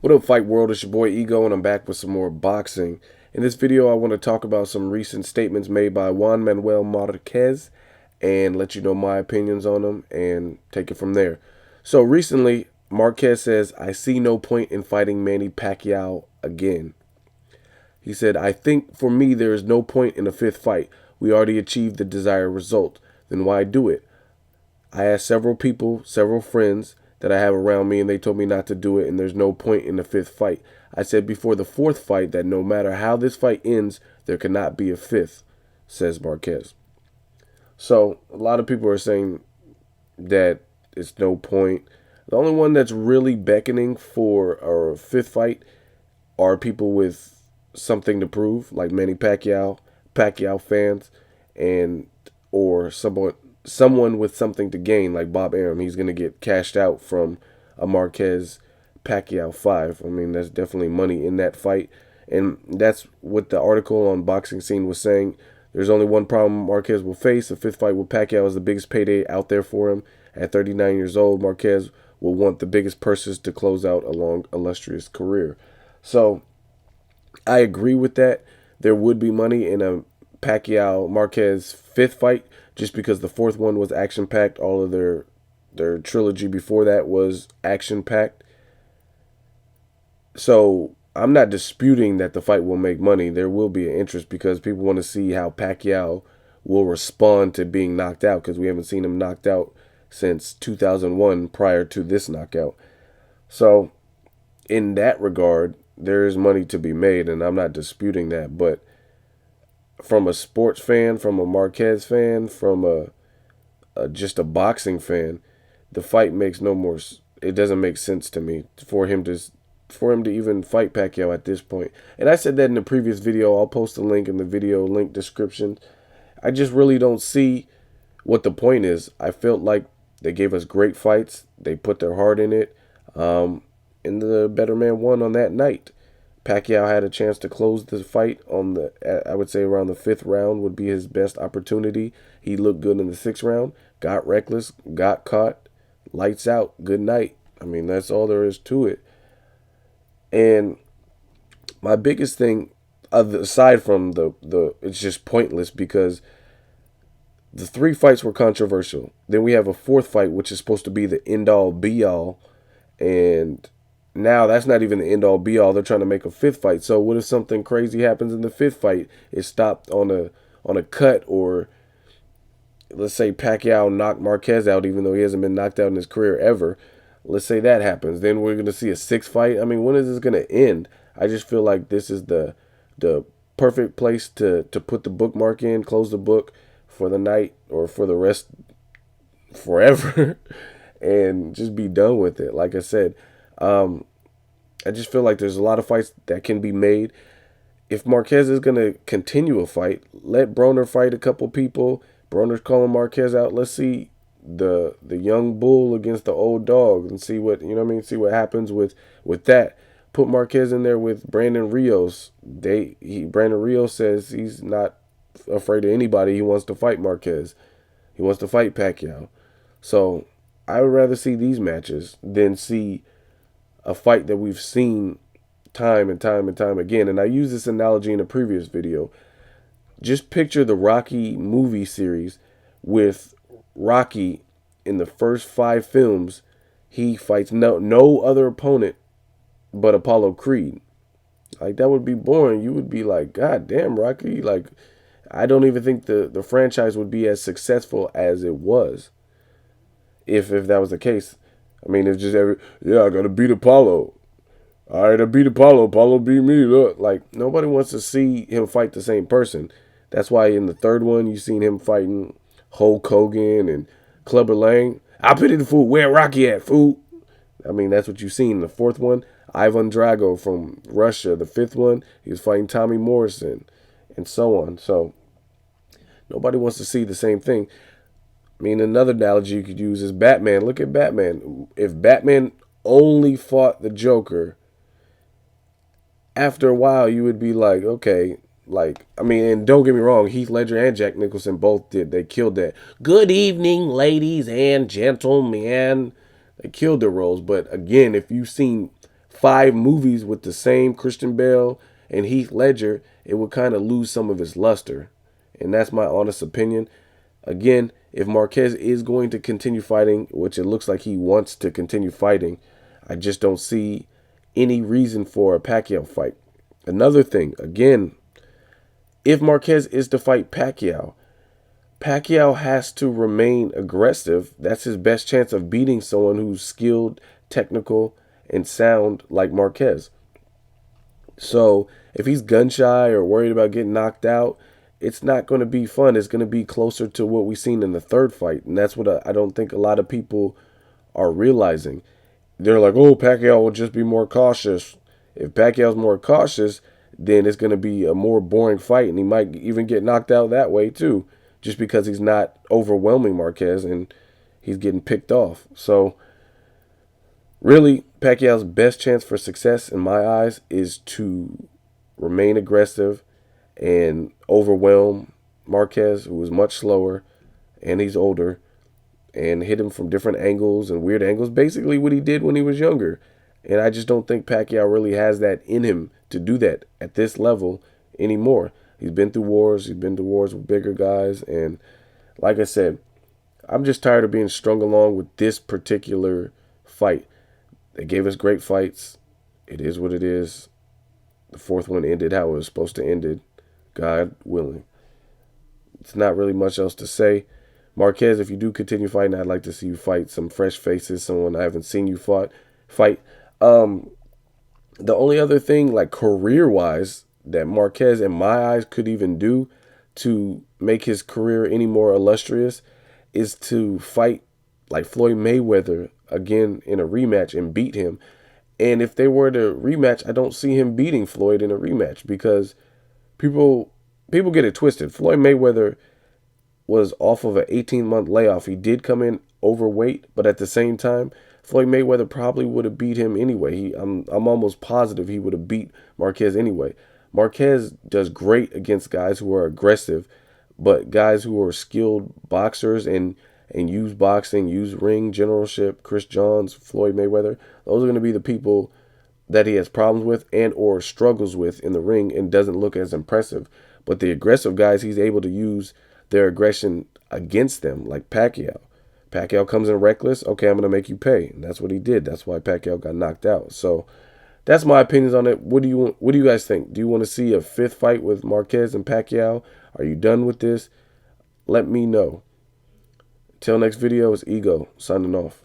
What up, Fight World? It's your boy Ego, and I'm back with some more boxing. In this video, I want to talk about some recent statements made by Juan Manuel Marquez and let you know my opinions on them and take it from there. So recently, Marquez says, "I see no point in fighting Manny Pacquiao again." He said, "I think for me there is no point in a fifth fight. We already achieved the desired result. Then why do it? I asked several people, several friends that I have around me, and they told me not to do it, and there's no point in the fifth fight. I said before the fourth fight that no matter how this fight ends, there cannot be a fifth," says Marquez. So a lot of people are saying that it's no point. The only one that's really beckoning for a fifth fight are people with something to prove, like Manny Pacquiao, Pacquiao fans, and or someone with something to gain, like Bob Arum. He's gonna get cashed out from a Marquez Pacquiao 5. I mean, there's definitely money in that fight, and that's what the article on Boxing Scene was saying. There's only one problem Marquez will face. A fifth fight with Pacquiao is the biggest payday out there for him. At 39 years old, Marquez will want the biggest purses to close out a long, illustrious career. So I agree with that. There would be money in a Pacquiao Marquez fifth fight just because the fourth one was action packed. All of their trilogy before that was action packed. So I'm not disputing that the fight will make money. There will be an interest because people want to see how Pacquiao will respond to being knocked out, because we haven't seen him knocked out since 2001 prior to this knockout. So in that regard, there is money to be made, and I'm not disputing that. But from a sports fan, from a Marquez fan, from just a boxing fan, the fight makes no more. It doesn't make sense to me for him to even fight Pacquiao at this point. And I said that in the previous video. I'll post a link in the video link description. I just really don't see what the point is. I felt like they gave us great fights. They put their heart in it. And the better man won on that night. Pacquiao had a chance to close the fight on I would say around the fifth round would be his best opportunity. He looked good in the sixth round, got reckless, got caught, lights out, good night. I mean, that's all there is to it. And my biggest thing, aside from the it's just pointless because the three fights were controversial. Then we have a fourth fight, which is supposed to be the end-all, be-all, and now that's not even the end-all, be-all. They're trying to make a fifth fight. So what if something crazy happens in the fifth fight? It's stopped on a cut, or let's say Pacquiao knocked Marquez out, even though he hasn't been knocked out in his career ever. Let's say that happens. Then we're going to see a sixth fight. I mean, when is this going to end? I just feel like this is the perfect place to put the bookmark in, close the book for the night or for the rest forever and just be done with it. Like I said, I just feel like there's a lot of fights that can be made. If Marquez is going to continue a fight, let Broner fight a couple people. Broner's calling Marquez out. Let's see the young bull against the old dog and see what, see what happens with that. Put Marquez in there with Brandon Rios. Brandon Rios says he's not afraid of anybody. He wants to fight Marquez. He wants to fight Pacquiao. So I would rather see these matches than see a fight that we've seen time and time and time again. And I used this analogy in a previous video. Just picture the Rocky movie series with Rocky in the first 5 films. He fights no other opponent but Apollo Creed. Like, that would be boring. You would be like, God damn, Rocky. Like, I don't even think the franchise would be as successful as it was if that was the case. I mean, it's just I gotta beat Apollo. All right, I beat Apollo. Apollo beat me. Look, like, nobody wants to see him fight the same person. That's why in the third one, you seen him fighting Hulk Hogan and Clubber Lang. I pity the fool. Where Rocky at, fool? I mean, that's what you seen in the fourth one. Ivan Drago from Russia. The fifth one, he was fighting Tommy Morrison and so on. So nobody wants to see the same thing. I mean, another analogy you could use is Batman. Look at Batman. If Batman only fought the Joker, after a while you would be like, okay, like, I mean, and don't get me wrong, Heath Ledger and Jack Nicholson both did. They killed that. Good evening, ladies and gentlemen. They killed their roles. But again, if you've seen 5 movies with the same Christian Bale and Heath Ledger, it would kind of lose some of its luster. And that's my honest opinion. Again, if Marquez is going to continue fighting, which it looks like he wants to continue fighting, I just don't see any reason for a Pacquiao fight. Another thing, again, if Marquez is to fight Pacquiao, Pacquiao has to remain aggressive. That's his best chance of beating someone who's skilled, technical, and sound like Marquez. So if he's gun shy or worried about getting knocked out, it's not going to be fun. It's going to be closer to what we've seen in the third fight. And that's what I don't think a lot of people are realizing. They're like, oh, Pacquiao will just be more cautious. If Pacquiao's more cautious, then it's going to be a more boring fight. And he might even get knocked out that way too, just because he's not overwhelming Marquez and he's getting picked off. So really, Pacquiao's best chance for success in my eyes is to remain aggressive and overwhelm Marquez, who is much slower and he's older, and hit him from different angles and weird angles, basically what he did when he was younger. And I just don't think Pacquiao really has that in him to do that at this level anymore. He's been through wars. He's been through wars with bigger guys. And like I said, I'm just tired of being strung along with this particular fight. They gave us great fights. It is what it is. The fourth one ended how it was supposed to end, God willing. It's not really much else to say. Marquez, if you do continue fighting, I'd like to see you fight some fresh faces, someone I haven't seen you fight. The only other thing, like career-wise, that Marquez, in my eyes, could even do to make his career any more illustrious is to fight like Floyd Mayweather again in a rematch and beat him. And if they were to rematch, I don't see him beating Floyd in a rematch because people get it twisted. Floyd Mayweather was off of an 18-month layoff. He did come in overweight, but at the same time, Floyd Mayweather probably would have beat him anyway. I'm almost positive he would have beat Marquez anyway. Marquez does great against guys who are aggressive, but guys who are skilled boxers and use boxing, use ring generalship, Chris Johns, Floyd Mayweather, those are going to be the people that he has problems with and or struggles with in the ring and doesn't look as impressive. But the aggressive guys, he's able to use their aggression against them, like Pacquiao. Pacquiao comes in reckless. Okay, I'm going to make you pay. And that's what he did. That's why Pacquiao got knocked out. So that's my opinions on it. What do you guys think? Do you want to see a fifth fight with Marquez and Pacquiao? Are you done with this? Let me know. Till next video, it's Ego signing off.